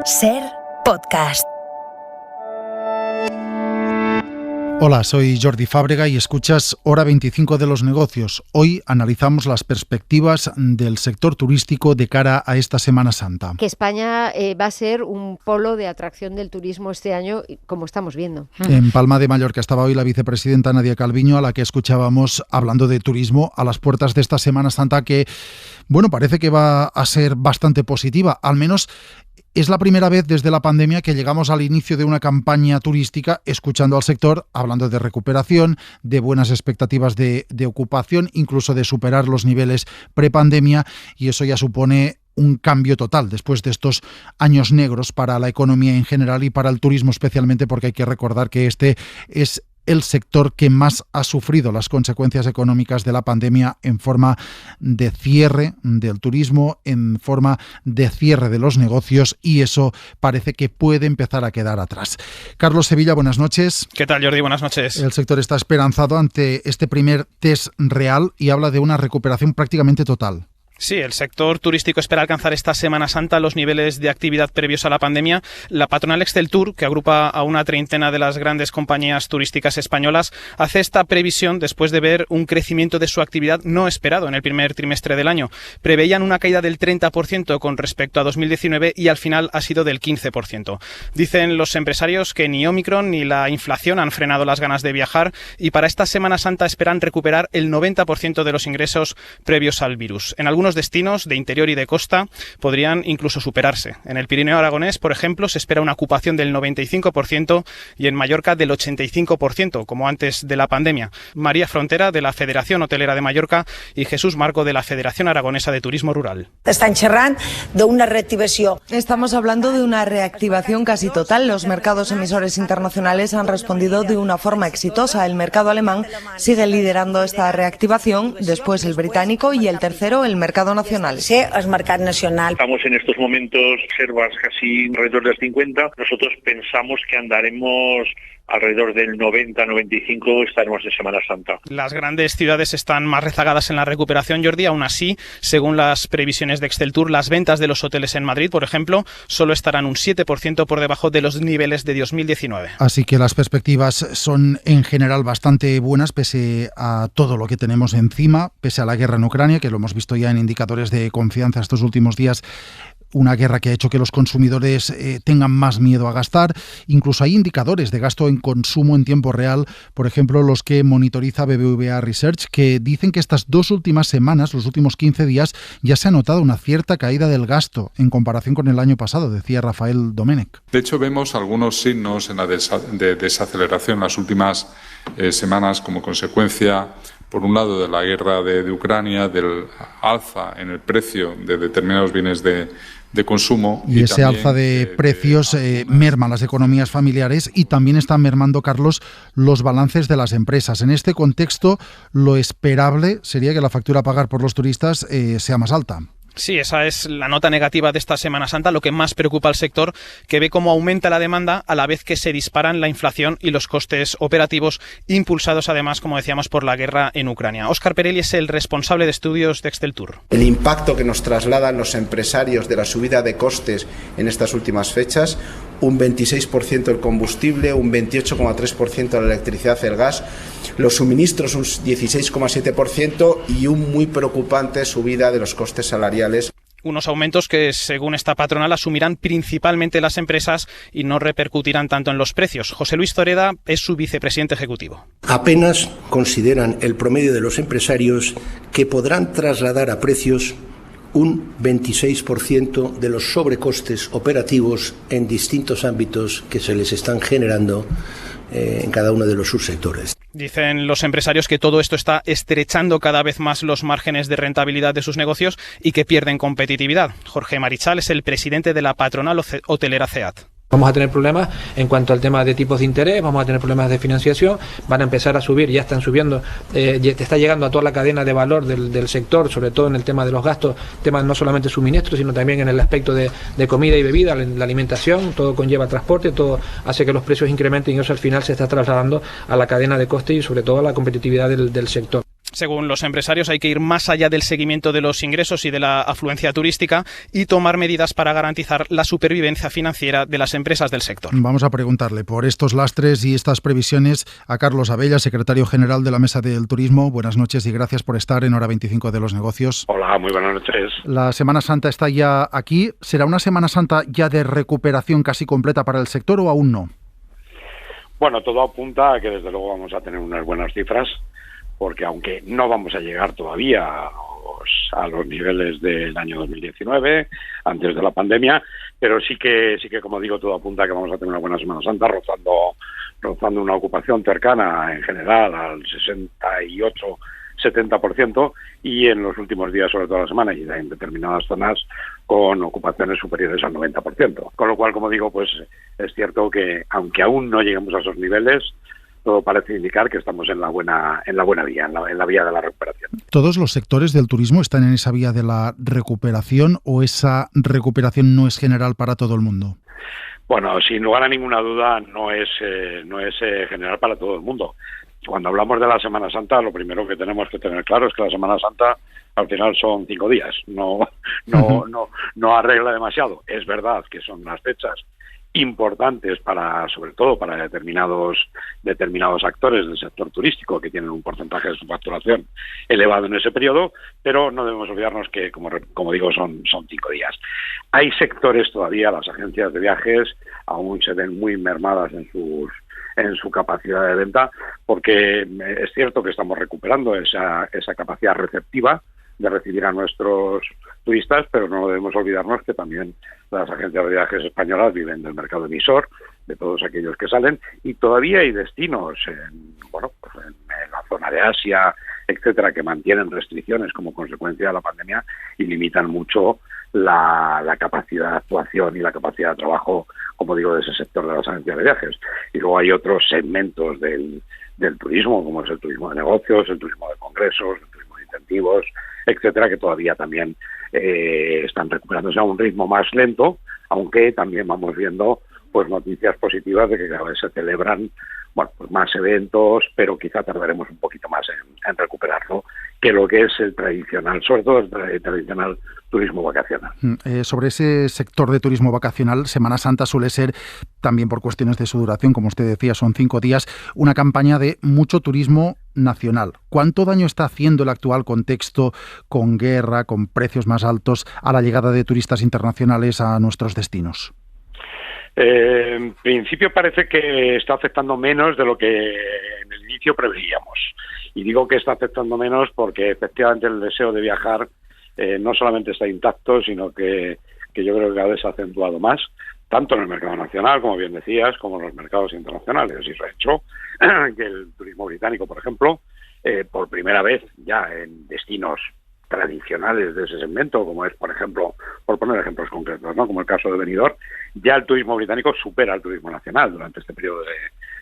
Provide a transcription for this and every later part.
SER Podcast. Hola, soy Jordi Fábrega y escuchas Hora 25 de los negocios. Hoy analizamos las perspectivas del sector turístico de cara a esta Semana Santa. Que España va a ser un polo de atracción del turismo este año, como estamos viendo. En Palma de Mallorca estaba hoy la vicepresidenta Nadia Calviño, a la que escuchábamos hablando de turismo a las puertas de esta Semana Santa que, bueno, parece que va a ser bastante positiva, al menos. Es la primera vez desde la pandemia que llegamos al inicio de una campaña turística escuchando al sector, hablando de recuperación, de buenas expectativas de ocupación, incluso de superar los niveles prepandemia, y eso ya supone un cambio total después de estos años negros para la economía en general y para el turismo especialmente, porque hay que recordar que este es el sector que más ha sufrido las consecuencias económicas de la pandemia en forma de cierre del turismo, en forma de cierre de los negocios, y eso parece que puede empezar a quedar atrás. Carlos Sevilla, buenas noches. ¿Qué tal, Jordi? Buenas noches. El sector está esperanzado ante este primer test real y habla de una recuperación prácticamente total. Sí, el sector turístico espera alcanzar esta Semana Santa los niveles de actividad previos a la pandemia. La patronal Exceltur, que agrupa a una treintena de las grandes compañías turísticas españolas, hace esta previsión después de ver un crecimiento de su actividad no esperado en el primer trimestre del año. Preveían una caída del 30% con respecto a 2019 y al final ha sido del 15%. Dicen los empresarios que ni Omicron ni la inflación han frenado las ganas de viajar y para esta Semana Santa esperan recuperar el 90% de los ingresos previos al virus. En algunos destinos de interior y de costa podrían incluso superarse. En el Pirineo aragonés, por ejemplo, se espera una ocupación del 95% y en Mallorca del 85%, como antes de la pandemia. María Frontera, de la Federación Hotelera de Mallorca, y Jesús Marco, de la Federación Aragonesa de Turismo Rural. Están xerrant d'una reactivació. Estamos hablando de una reactivación casi total. Los mercados emisores internacionales han respondido de una forma exitosa. El mercado alemán sigue liderando esta reactivación, después el británico y el tercero el mercado nacional. Sí, el mercado nacional. Estamos en estos momentos reservas casi alrededor del 50. Nosotros pensamos que andaremos alrededor del 90-95, estaremos en Semana Santa. Las grandes ciudades están más rezagadas en la recuperación, Jordi. Aún así, según las previsiones de Exceltur, las ventas de los hoteles en Madrid, por ejemplo, solo estarán un 7% por debajo de los niveles de 2019. Así que las perspectivas son en general bastante buenas, pese a todo lo que tenemos encima, pese a la guerra en Ucrania, que lo hemos visto ya en indicadores de confianza estos últimos días. Una guerra que ha hecho que los consumidores tengan más miedo a gastar. Incluso hay indicadores de gasto en consumo en tiempo real, por ejemplo, los que monitoriza BBVA Research, que dicen que estas dos últimas semanas, los últimos 15 días, ya se ha notado una cierta caída del gasto en comparación con el año pasado, decía Rafael Domènech. De hecho, vemos algunos signos en la de desaceleración en las últimas semanas como consecuencia, por un lado, de la guerra de Ucrania, del alza en el precio de determinados bienes de consumo. Y ese alza de precios merma las economías familiares y también están mermando, Carlos, los balances de las empresas. En este contexto, lo esperable sería que la factura a pagar por los turistas sea más alta. Sí, esa es la nota negativa de esta Semana Santa, lo que más preocupa al sector, que ve cómo aumenta la demanda a la vez que se disparan la inflación y los costes operativos, impulsados además, como decíamos, por la guerra en Ucrania. Óscar Perelli es el responsable de estudios de Exceltur. El impacto que nos trasladan los empresarios de la subida de costes en estas últimas fechas, un 26% el combustible, un 28,3% la electricidad y el gas, los suministros un 16,7% y un muy preocupante subida de los costes salariales. Unos aumentos que, según esta patronal, asumirán principalmente las empresas y no repercutirán tanto en los precios. José Luis Zoreda es su vicepresidente ejecutivo. Apenas consideran el promedio de los empresarios que podrán trasladar a precios un 26% de los sobrecostes operativos en distintos ámbitos que se les están generando en cada uno de los subsectores. Dicen los empresarios que todo esto está estrechando cada vez más los márgenes de rentabilidad de sus negocios y que pierden competitividad. Jorge Marichal es el presidente de la patronal hotelera CEAT. Vamos a tener problemas en cuanto al tema de tipos de interés, vamos a tener problemas de financiación, van a empezar a subir, ya están subiendo, está llegando a toda la cadena de valor del sector, sobre todo en el tema de los gastos, temas no solamente suministros, sino también en el aspecto de comida y bebida, la alimentación, todo conlleva transporte, todo hace que los precios incrementen y eso al final se está trasladando a la cadena de coste y sobre todo a la competitividad del sector. Según los empresarios, hay que ir más allá del seguimiento de los ingresos y de la afluencia turística y tomar medidas para garantizar la supervivencia financiera de las empresas del sector. Vamos a preguntarle por estos lastres y estas previsiones a Carlos Abella, secretario general de la Mesa del Turismo. Buenas noches y gracias por estar en Hora 25 de los Negocios. Hola, muy buenas noches. La Semana Santa está ya aquí. ¿Será una Semana Santa ya de recuperación casi completa para el sector o aún no? Bueno, todo apunta a que desde luego vamos a tener unas buenas cifras, porque aunque no vamos a llegar todavía a los niveles del año 2019, antes de la pandemia, pero sí que como digo, todo apunta a que vamos a tener una buena Semana Santa, rozando una ocupación cercana en general al 68-70%, y en los últimos días, sobre todo la semana, y en determinadas zonas con ocupaciones superiores al 90%. Con lo cual, como digo, pues es cierto que aunque aún no lleguemos a esos niveles, todo parece indicar que estamos en la buena vía, en la vía de la recuperación. ¿Todos los sectores del turismo están en esa vía de la recuperación o esa recuperación no es general para todo el mundo? Bueno, sin lugar a ninguna duda no es general para todo el mundo. Cuando hablamos de la Semana Santa, lo primero que tenemos que tener claro es que la Semana Santa al final son 5 días, no arregla demasiado. Es verdad que son unas fechas importantes sobre todo para determinados actores del sector turístico que tienen un porcentaje de su facturación elevado en ese periodo, pero no debemos olvidarnos que, como digo, son 5 días. Hay sectores todavía, las agencias de viajes aún se ven muy mermadas en su capacidad de venta, porque es cierto que estamos recuperando esa capacidad receptiva de recibir a nuestros turistas, pero no debemos olvidarnos que también las agencias de viajes españolas viven del mercado emisor, de todos aquellos que salen, y todavía hay destinos en la zona de Asia, etcétera, que mantienen restricciones como consecuencia de la pandemia y limitan mucho la capacidad de actuación y la capacidad de trabajo, como digo, de ese sector de las agencias de viajes. Y luego hay otros segmentos del turismo, como es el turismo de negocios, el turismo de congresos, el turismo de incentivos, etcétera, que todavía también están recuperándose a un ritmo más lento, aunque también vamos viendo pues noticias positivas de que cada vez se celebran más eventos, pero quizá tardaremos un poquito más en recuperarlo que lo que es el tradicional, sobre todo el tradicional turismo vacacional. Sobre ese sector de turismo vacacional, Semana Santa suele ser, también por cuestiones de su duración, como usted decía, son 5 días, una campaña de mucho turismo nacional. ¿Cuánto daño está haciendo el actual contexto con guerra, con precios más altos, a la llegada de turistas internacionales a nuestros destinos? En principio parece que está afectando menos de lo que en el inicio preveíamos. Y digo que está afectando menos porque efectivamente el deseo de viajar no solamente está intacto, sino que yo creo que cada vez se ha acentuado más, tanto en el mercado nacional, como bien decías, como en los mercados internacionales. Y eso ha hecho que el turismo británico, por ejemplo, por primera vez ya en destinos tradicionales de ese segmento, como es, por ejemplo, por poner ejemplos concretos, ¿no?, como el caso de Benidorm, ya el turismo británico supera al turismo nacional durante este periodo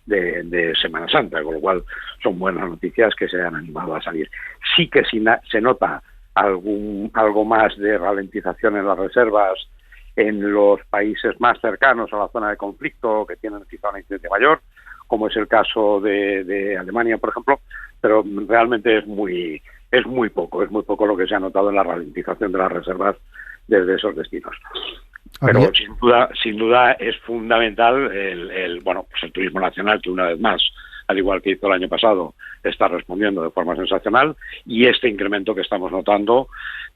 de Semana Santa, con lo cual son buenas noticias que se hayan animado a salir. Sí que se nota algo más de ralentización en las reservas en los países más cercanos a la zona de conflicto, que tienen quizá una incidencia mayor, como es el caso de Alemania, por ejemplo, pero realmente es muy poco lo que se ha notado en la ralentización de las reservas desde esos destinos. Pero sin duda es fundamental el turismo nacional, que una vez más, al igual que hizo el año pasado, está respondiendo de forma sensacional, y este incremento que estamos notando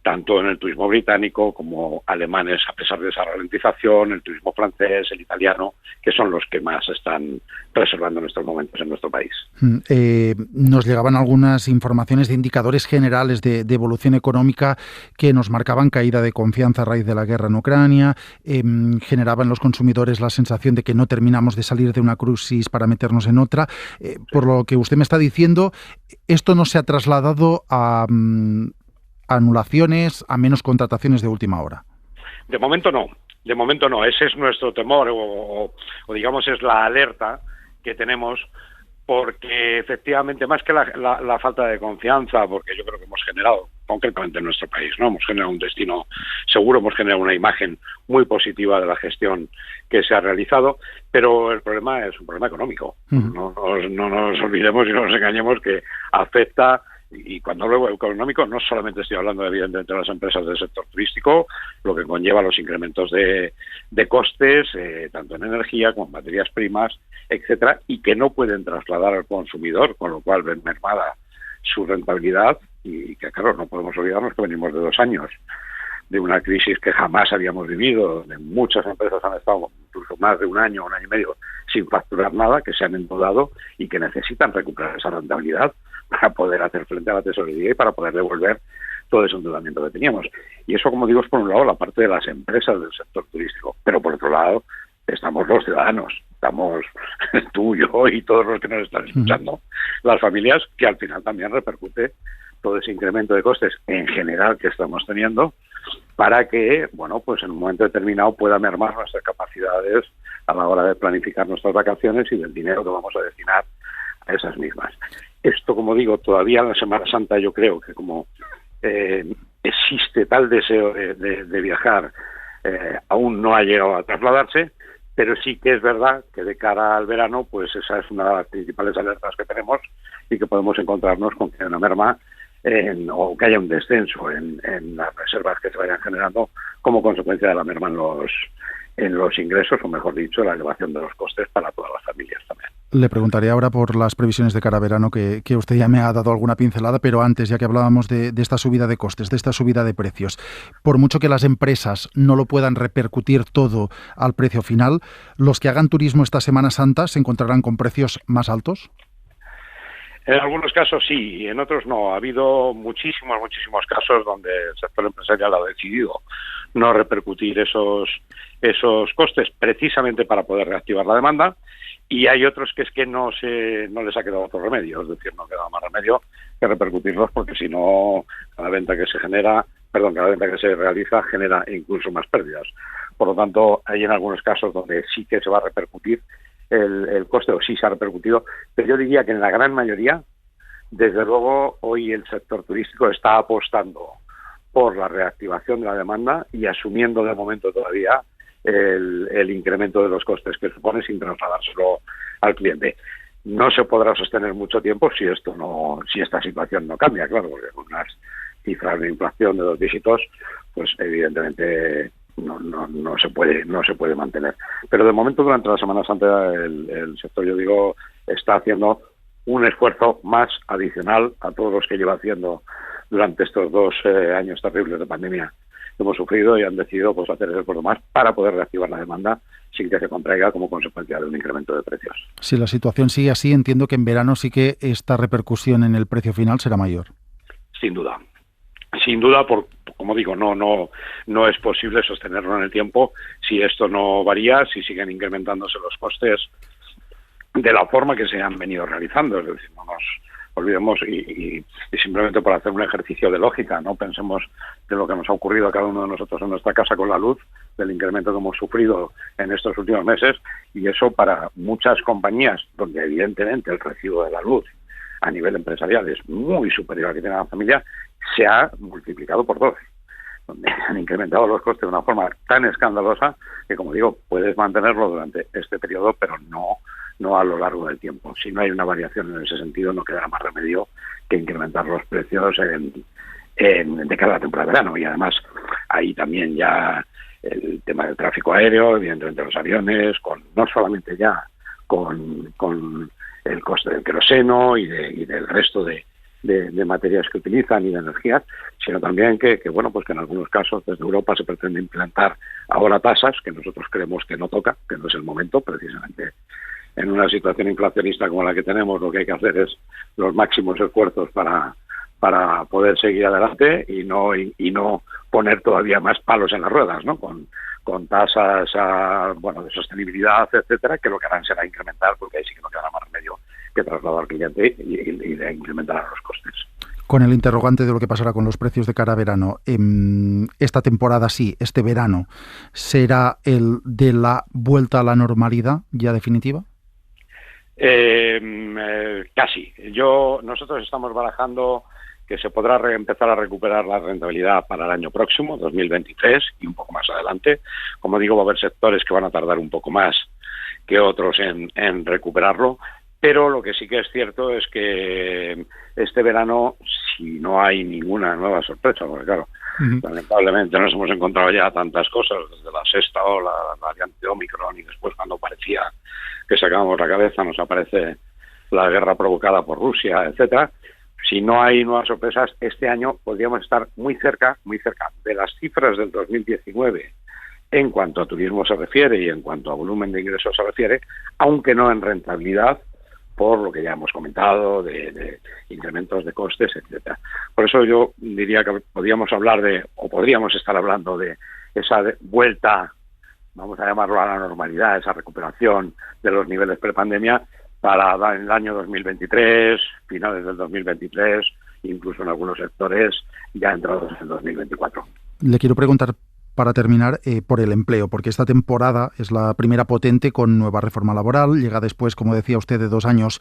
tanto en el turismo británico como alemanes, a pesar de esa ralentización, el turismo francés, el italiano, que son los que más están reservando en estos momentos en nuestro país. Nos llegaban algunas informaciones de indicadores generales de evolución económica que nos marcaban caída de confianza a raíz de la guerra en Ucrania, generaban en los consumidores la sensación de que no terminamos de salir de una crisis para meternos en otra. Por lo que usted me está diciendo, esto no se ha trasladado a anulaciones, a menos contrataciones de última hora. De momento no. Ese es nuestro temor o digamos es la alerta que tenemos, porque efectivamente más que la falta de confianza, porque yo creo que hemos generado concretamente en nuestro país, ¿no? Hemos generado un destino seguro, hemos generado una imagen muy positiva de la gestión que se ha realizado, pero el problema es un problema económico. No nos olvidemos y no nos engañemos que afecta Y cuando hablo económico no solamente estoy hablando evidentemente de las empresas del sector turístico, lo que conlleva los incrementos de costes, tanto en energía como en materias primas, etcétera, y que no pueden trasladar al consumidor, con lo cual ven mermada su rentabilidad y que, claro, no podemos olvidarnos que venimos de 2 años de una crisis que jamás habíamos vivido, donde muchas empresas han estado incluso más de un año y medio sin facturar nada, que se han endeudado y que necesitan recuperar esa rentabilidad para poder hacer frente a la tesorería y para poder devolver todo ese endeudamiento que teníamos. Y eso, como digo, es por un lado la parte de las empresas del sector turístico, pero por otro lado estamos los ciudadanos, estamos tú, yo y todos los que nos están escuchando, las familias, que al final también repercute todo ese incremento de costes en general que estamos teniendo, para que, bueno, pues en un momento determinado pueda mermar nuestras capacidades a la hora de planificar nuestras vacaciones y del dinero que vamos a destinar a esas mismas. Esto, como digo, todavía en la Semana Santa yo creo que como existe tal deseo de viajar, aún no ha llegado a trasladarse, pero sí que es verdad que de cara al verano, pues esa es una de las principales alertas que tenemos y que podemos encontrarnos con que hay una merma o que haya un descenso en las reservas que se vayan generando como consecuencia de la merma en los ingresos, o mejor dicho, la elevación de los costes para todas las familias también. Le preguntaré ahora por las previsiones de cara a verano, que usted ya me ha dado alguna pincelada, pero antes, ya que hablábamos de esta subida de costes, de esta subida de precios, por mucho que las empresas no lo puedan repercutir todo al precio final, ¿los que hagan turismo esta Semana Santa se encontrarán con precios más altos? En algunos casos sí, y en otros no. Ha habido muchísimos casos donde el sector empresarial ha decidido no repercutir esos costes precisamente para poder reactivar la demanda, y hay otros que es que no les ha quedado otro remedio, es decir, no queda más remedio que repercutirlos, porque si no, cada venta que se realiza genera incluso más pérdidas. Por lo tanto, hay en algunos casos donde sí que se va a repercutir el coste, o sí se ha repercutido, pero yo diría que en la gran mayoría, desde luego, hoy el sector turístico está apostando por la reactivación de la demanda y asumiendo de momento todavía el incremento de los costes que supone sin trasladárselo al cliente. No se podrá sostener mucho tiempo si esta situación no cambia, claro, porque con unas cifras de inflación de 2 dígitos, pues evidentemente no se puede mantener. Pero de momento, durante la Semana Santa, el sector, yo digo, está haciendo un esfuerzo más adicional a todos los que lleva haciendo durante estos 2 años terribles de pandemia que hemos sufrido, y han decidido pues hacer ese esfuerzo más para poder reactivar la demanda sin que se contraiga como consecuencia de un incremento de precios. Si la situación sigue así, entiendo que en verano sí que esta repercusión en el precio final será mayor. Sin duda, como digo, no es posible sostenerlo en el tiempo si esto no varía, si siguen incrementándose los costes de la forma que se han venido realizando. Es decir, no nos olvidemos, y simplemente por hacer un ejercicio de lógica, no pensemos de lo que nos ha ocurrido a cada uno de nosotros en nuestra casa con la luz, del incremento que hemos sufrido en estos últimos meses, y eso para muchas compañías, donde evidentemente el recibo de la luz a nivel empresarial es muy superior al que tiene la familia, se ha multiplicado por 2, donde han incrementado los costes de una forma tan escandalosa que, como digo, puedes mantenerlo durante este periodo, pero no a lo largo del tiempo. Si no hay una variación en ese sentido, no quedará más remedio que incrementar los precios de cara a la temporada de verano. Y además, ahí también ya el tema del tráfico aéreo, evidentemente los aviones, no solamente ya con el coste del queroseno y del resto de materias que utilizan y de energías, sino también que en algunos casos desde Europa se pretende implantar ahora tasas que nosotros creemos que no toca, que no es el momento. Precisamente en una situación inflacionista como la que tenemos, lo que hay que hacer es los máximos esfuerzos para poder seguir adelante y no poner todavía más palos en las ruedas, ¿no? Con tasas de sostenibilidad, etcétera, que lo que harán será incrementar, porque ahí sí que no quedará más remedio que trasladar al cliente y de incrementar los costes. Con el interrogante de lo que pasará con los precios de cara a verano, esta temporada sí, este verano, ¿será el de la vuelta a la normalidad ya definitiva? Casi. Nosotros estamos barajando que se podrá empezar a recuperar la rentabilidad para el año próximo, 2023, y un poco más adelante. Como digo, va a haber sectores que van a tardar un poco más que otros en recuperarlo, Pero lo que sí que es cierto es que este verano, si no hay ninguna nueva sorpresa, porque claro, lamentablemente nos hemos encontrado ya tantas cosas, desde la sexta ola, la variante Omicron, y después cuando parecía que sacábamos la cabeza nos aparece la guerra provocada por Rusia, etcétera. Si no hay nuevas sorpresas, este año podríamos estar muy cerca de las cifras del 2019 en cuanto a turismo se refiere y en cuanto a volumen de ingresos se refiere, aunque no en rentabilidad, por lo que ya hemos comentado, de incrementos de costes, etcétera. Por eso yo diría que podríamos estar hablando de esa vuelta, vamos a llamarlo a la normalidad, esa recuperación de los niveles prepandemia para el año 2023, finales del 2023, incluso en algunos sectores ya entrados en el 2024. Le quiero preguntar, para terminar, por el empleo, porque esta temporada es la primera potente con nueva reforma laboral. Llega después, como decía usted, de 2 años,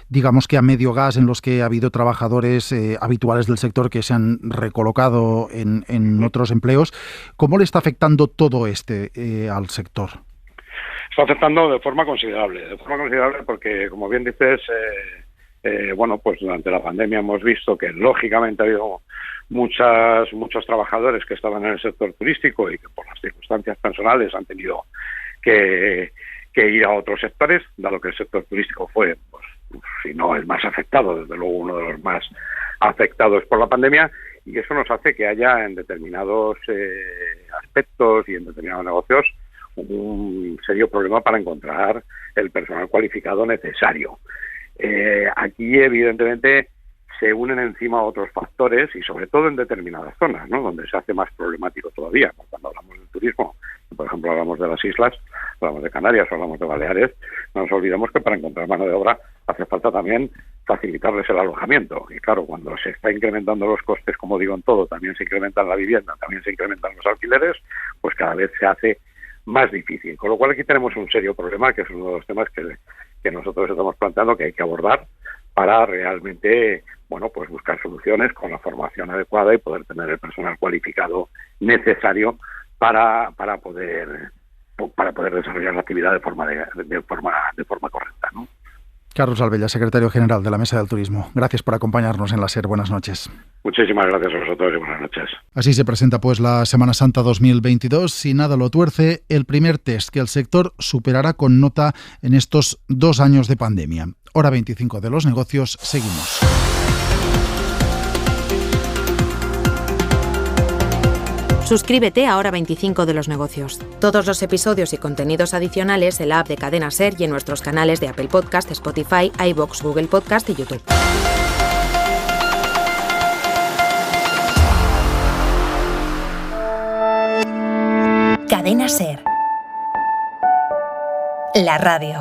digamos que a medio gas, en los que ha habido trabajadores habituales del sector que se han recolocado en otros empleos. ¿Cómo le está afectando todo al sector? Está afectando de forma considerable porque, como bien dices, pues durante la pandemia hemos visto que lógicamente ha habido muchos trabajadores que estaban en el sector turístico y que por las circunstancias personales han tenido que ir a otros sectores, dado que el sector turístico fue, pues, si no el más afectado, desde luego uno de los más afectados por la pandemia, y eso nos hace que haya en determinados aspectos y en determinados negocios un serio problema para encontrar el personal cualificado necesario. Aquí, evidentemente, se unen encima otros factores y sobre todo en determinadas zonas, ¿no?, donde se hace más problemático todavía. Cuando hablamos del turismo, por ejemplo, hablamos de las islas, hablamos de Canarias, hablamos de Baleares, no nos olvidamos que para encontrar mano de obra hace falta también facilitarles el alojamiento. Y claro, cuando se está incrementando los costes, como digo en todo, también se incrementa la vivienda, también se incrementan los alquileres, pues cada vez se hace más difícil. Con lo cual aquí tenemos un serio problema, que es uno de los temas que nosotros estamos planteando que hay que abordar para realmente, pues buscar soluciones con la formación adecuada y poder tener el personal cualificado necesario para poder desarrollar la actividad de forma correcta, ¿no? Carlos Albella, secretario general de la Mesa del Turismo. Gracias por acompañarnos en la SER. Buenas noches. Muchísimas gracias a vosotros y buenas noches. Así se presenta pues la Semana Santa 2022. Si nada lo tuerce, el primer test que el sector superará con nota en estos 2 años de pandemia. Hora 25 de los negocios. Seguimos. Suscríbete a Hora 25 de los negocios. Todos los episodios y contenidos adicionales en la app de Cadena SER y en nuestros canales de Apple Podcast, Spotify, iVoox, Google Podcast y YouTube. Cadena SER. La radio.